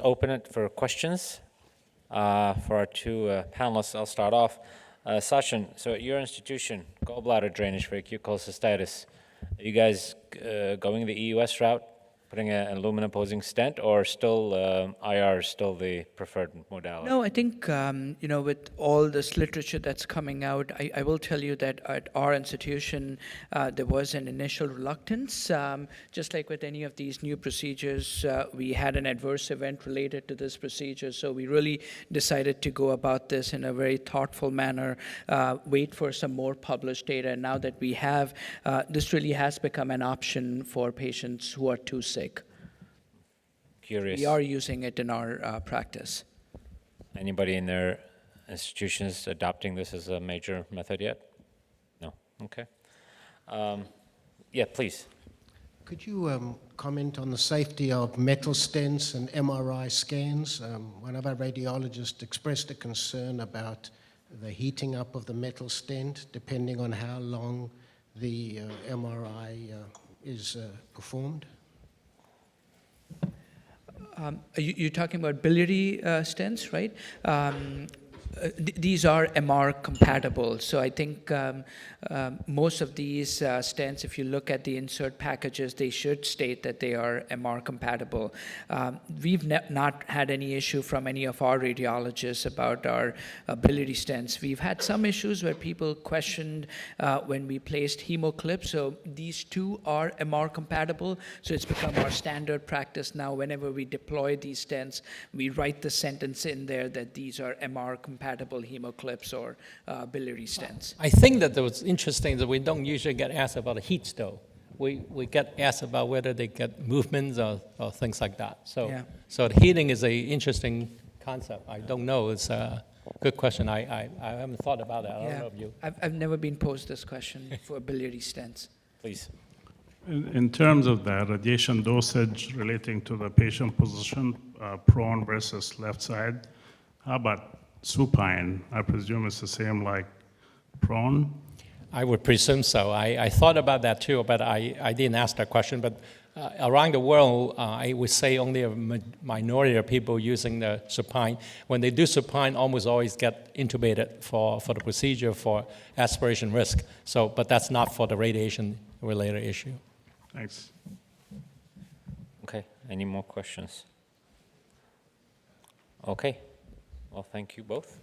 let's open it for questions for our two panelists. I'll start off. Sachin, so at your institution, gallbladder drainage for acute cholecystitis, are you guys going the EUS route, putting an aluminum-posing stent, or still IR is still the preferred modality? No, I think, with all this literature that's coming out, I will tell you that at our institution, there was an initial reluctance. Just like with any of these new procedures, we had an adverse event related to this procedure, so we really decided to go about this in a very thoughtful manner, wait for some more published data. And now that we have, this really has become an option for patients who are too sick. Curious. We are using it in our practice. Anybody in their institutions adopting this as a major method yet? No? Okay. Yeah, please. Could you comment on the safety of metal stents and MRI scans? One of our radiologists expressed a concern about the heating up of the metal stent, depending on how long the MRI is performed. You're talking about biliary stents, right? These are MR compatible. So I think most of these stents, if you look at the insert packages, they should state that they are MR compatible. We've not had any issue from any of our radiologists about our biliary stents. We've had some issues where people questioned when we placed hemoclips. So these two are MR compatible. So it's become our standard practice now. Whenever we deploy these stents, we write the sentence in there that these are MR compatible hemoclips or biliary stents. I think that what's interesting that we don't usually get asked about the heat though. We get asked about whether they get movements or things like that. So, Yeah. So the heating is an interesting concept. I don't know. It's a good question. I haven't thought about that. I don't know if you. I've never been posed this question for biliary stents. Please. In terms of the radiation dosage relating to the patient position, prone versus left side, how about supine? I presume it's the same like prone? I would presume so. I thought about that too, but I didn't ask that question. But around the world, I would say only a minority of people using the supine. When they do supine, almost always get intubated for the procedure for aspiration risk. So, but that's not for the radiation-related issue. Thanks. Okay, any more questions? Okay, well, thank you both.